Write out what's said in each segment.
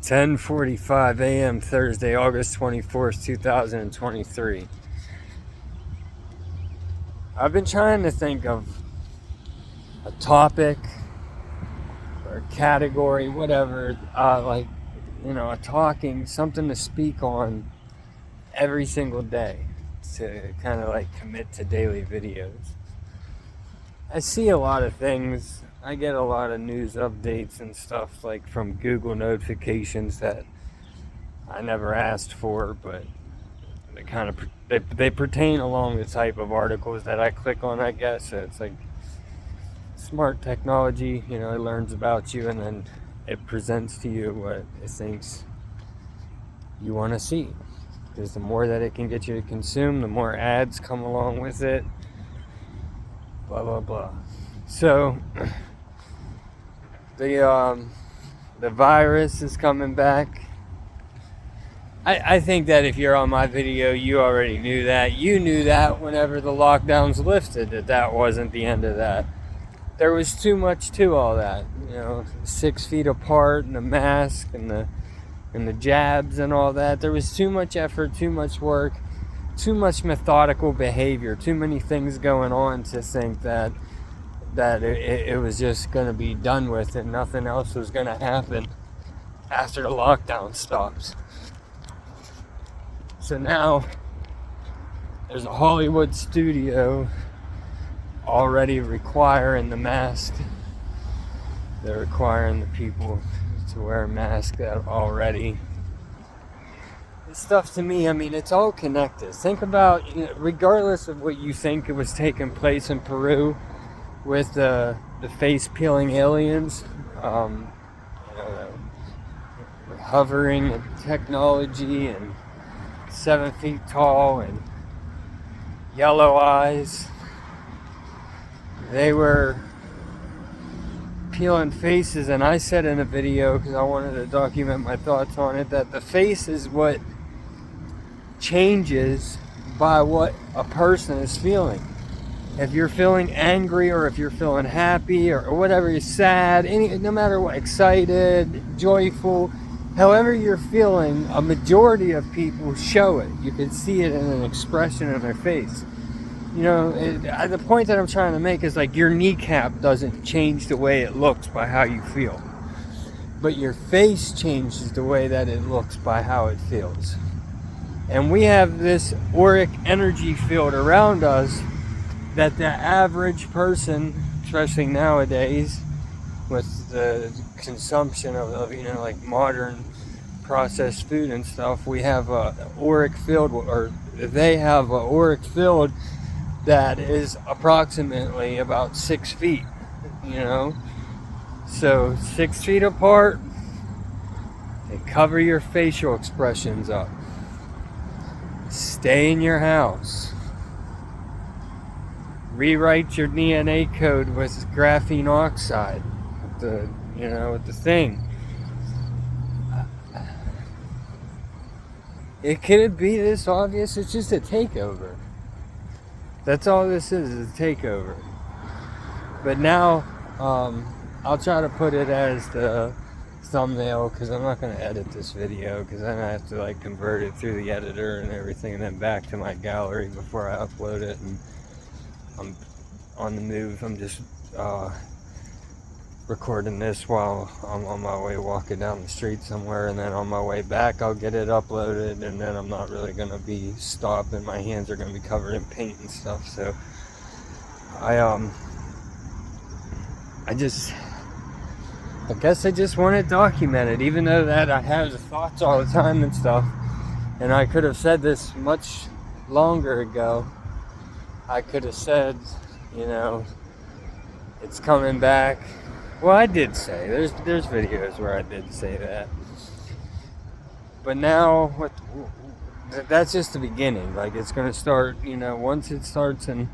10:45 a.m. Thursday, August 24th, 2023. I've been trying to think of a topic or a category, whatever, something to speak on every single day to kind of like commit to daily videos. I see a lot of things. I get a lot of news updates and stuff like from Google notifications that I never asked for, but they pertain along the type of articles that I click on, I guess. So it's like smart technology, it learns about you and then it presents to you what it thinks you want to see. Because the more that it can get you to consume, the more ads come along with it. Blah, blah, blah. So, the virus is coming back. I think that if you're on my video, you already knew that. You knew that whenever the lockdowns lifted, that wasn't the end of that. There was too much to all that. 6 feet apart and the mask and the jabs and all that. There was too much effort, too much work, too much methodical behavior, too many things going on to think that it was just going to be done with and nothing else was going to happen after the lockdown stops. So now there's a Hollywood studio already requiring the mask. They're requiring the people to wear a mask already. This stuff to me, it's all connected. Think about, regardless of what you think it was taking place in Peru with the face peeling aliens, hovering technology and 7 feet tall and yellow eyes. They were peeling faces, and I said in a video, because I wanted to document my thoughts on it, that the face is what changes by what a person is feeling. If you're feeling angry, or if you're feeling happy, or whatever, you're sad, no matter what, excited, joyful, however you're feeling, a majority of people show it. You can see it in an expression in their face. The point that I'm trying to make is like your kneecap doesn't change the way it looks by how you feel, but your face changes the way that it looks by how it feels. And we have this auric energy field around us that the average person, especially nowadays with the consumption of like modern processed food and stuff, we have a auric field, or they have an auric field that is approximately about 6 feet, So 6 feet apart, they cover your facial expressions up. Stay in your house. Rewrite your DNA code with graphene oxide, with the thing. Could it be this obvious? It's just a takeover. That's all this is a takeover. But now, I'll try to put it as the thumbnail, because I'm not going to edit this video, because then I have to convert it through the editor and everything, and then back to my gallery before I upload it. And I'm on the move. I'm just recording this while I'm on my way walking down the street somewhere, and then on my way back I'll get it uploaded, and then I'm not really going to be stopped, and my hands are going to be covered in paint and stuff. So I guess I just want it documented, even though that I have the thoughts all the time and stuff, and I could have said this much longer ago. I could have said, it's coming back. Well, I did say, there's videos where I did say that. But now, that's just the beginning. It's going to start, once it starts in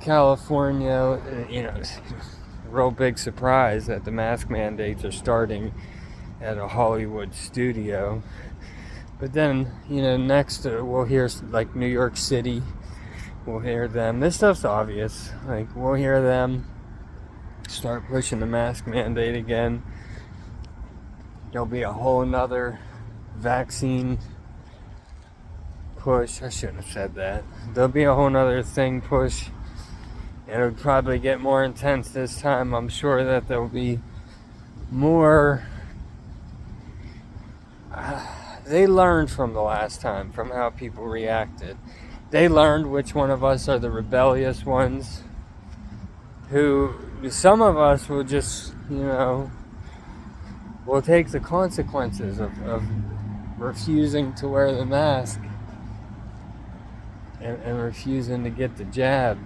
California, real big surprise that the mask mandates are starting at a Hollywood studio. But then, next we'll hear New York City. We'll hear them. This stuff's obvious. We'll hear them start pushing the mask mandate again. there'll be a whole nother vaccine push. I shouldn't have said that. There'll be a whole nother thing push. It'll probably get more intense this time. I'm sure that there'll be more. They learned from the last time, from how people reacted. They learned which one of us are the rebellious ones, who some of us will just, will take the consequences of refusing to wear the mask and refusing to get the jab.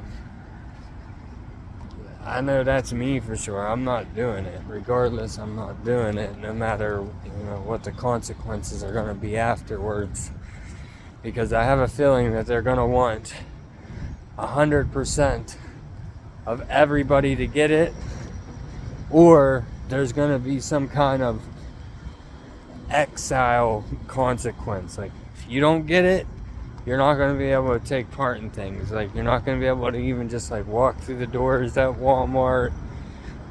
I know that's me for sure. I'm not doing it. Regardless, I'm not doing it, no matter what the consequences are going to be afterwards. Because I have a feeling that they're going to want 100% of everybody to get it, or there's going to be some kind of exile consequence. Like, if you don't get it, you're not going to be able to take part in things. Like, you're not going to be able to even just walk through the doors at Walmart.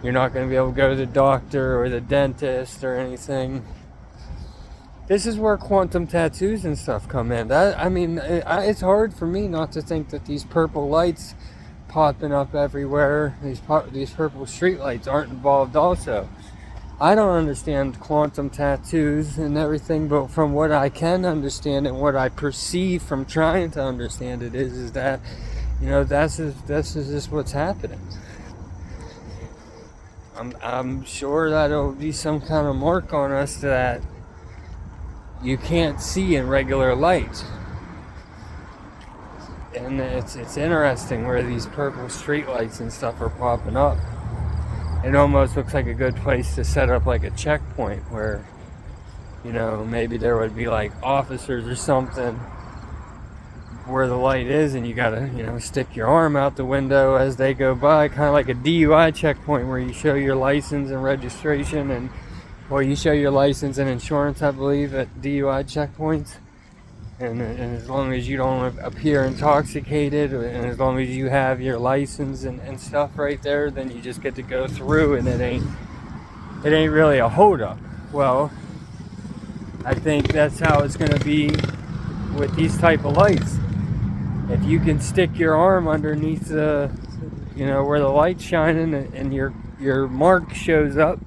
You're not going to be able to go to the doctor or the dentist or anything. This is where quantum tattoos and stuff come in. It's hard for me not to think that these purple lights popping up everywhere, these purple street lights aren't involved also. I don't understand quantum tattoos and everything, but from what I can understand and what I perceive from trying to understand it is that, this is just what's happening. I'm sure that it'll be some kind of mark on us that you can't see in regular light. And it's interesting where these purple street lights and stuff are popping up. It almost looks like a good place to set up a checkpoint where, maybe there would be officers or something where the light is, and you gotta, stick your arm out the window as they go by, kind of like a DUI checkpoint where you show your license and registration you show your license and insurance, I believe, at DUI checkpoints. And as long as you don't appear intoxicated, and as long as you have your license and stuff right there, then you just get to go through, and it ain't really a holdup. Well, I think that's how it's going to be with these type of lights. If you can stick your arm underneath the, where the light's shining, and your mark shows up,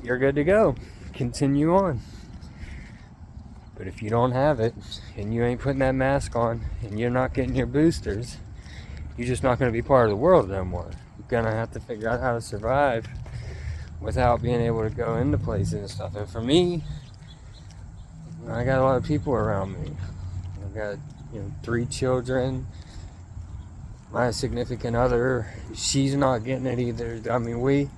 you're good to go. Continue on. But if you don't have it, and you ain't putting that mask on, and you're not getting your boosters, you're just not going to be part of the world no more. You're going to have to figure out how to survive without being able to go into places and stuff. And for me, I got a lot of people around me. I've got 3 children. My significant other, she's not getting it either. I mean, we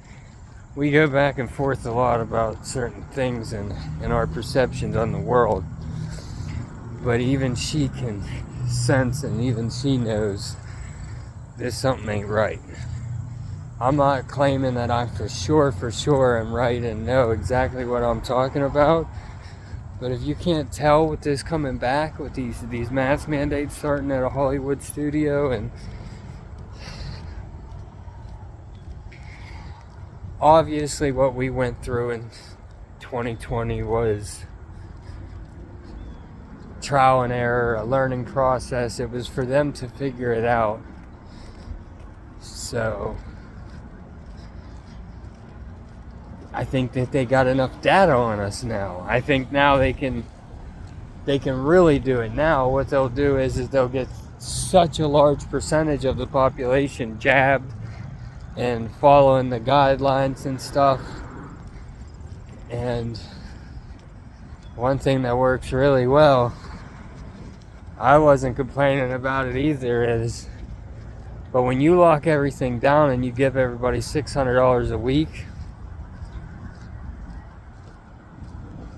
go back and forth a lot about certain things and our perceptions on the world. But even she can sense, and even she knows this something ain't right. I'm not claiming that I for sure am right and know exactly what I'm talking about. But if you can't tell with this coming back, with these mask mandates starting at a Hollywood studio, and obviously what we went through in 2020 was trial and error, a learning process. It was for them to figure it out. So I think that they got enough data on us now. I think now they can really do it. Now what they'll do is they'll get such a large percentage of the population jabbed and following the guidelines and stuff. And one thing that works really well, I wasn't complaining about it either, but when you lock everything down and you give everybody $600 a week,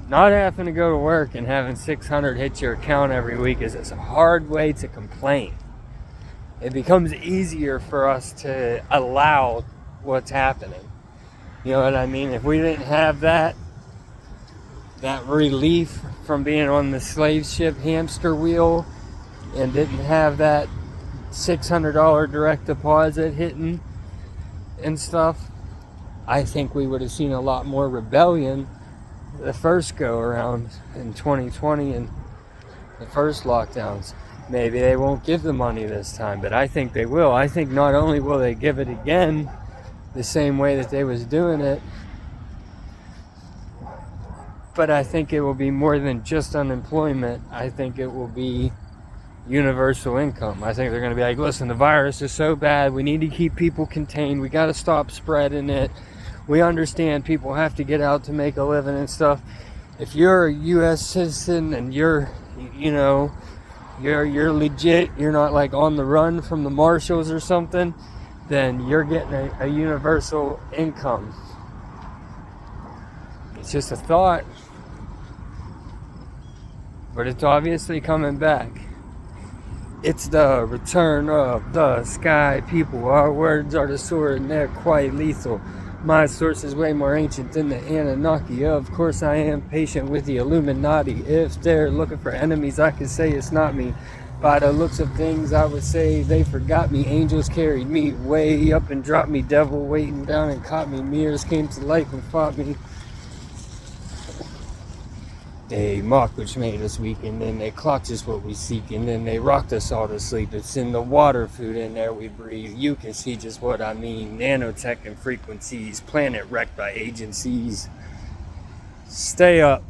not having to go to work and having $600 hit your account every week is a hard way to complain. It becomes easier for us to allow what's happening. You know what I mean? If we didn't have that relief from being on the slave ship hamster wheel, and didn't have that $600 direct deposit hitting and stuff, I think we would have seen a lot more rebellion the first go around in 2020 and the first lockdowns. Maybe they won't give the money this time, but I think they will. I think not only will they give it again the same way that they was doing it, but I think it will be more than just unemployment. I think it will be universal income. I think they're going to be like, listen, the virus is so bad, we need to keep people contained, we got to stop spreading it. We understand people have to get out to make a living and stuff. If you're a U.S. citizen and you're legit, you're not like on the run from the marshals or something, then you're getting a universal income. It's just a thought, but it's obviously coming back. It's the return of the sky people. Our words are the sword and they're quite lethal. My source is way more ancient than the Anunnaki. Of course I am patient with the Illuminati. If they're looking for enemies, I could say it's not me. By the looks of things, I would say they forgot me. Angels carried me way up and dropped me. Devil waiting down and caught me. Mirrors came to life and fought me. They mocked which made us weak, and then they clocked us what we seek, and then they rocked us all to sleep. It's in the water, food in there we breathe. You can see just what I mean. Nanotech and frequencies, planet wrecked by agencies. Stay up.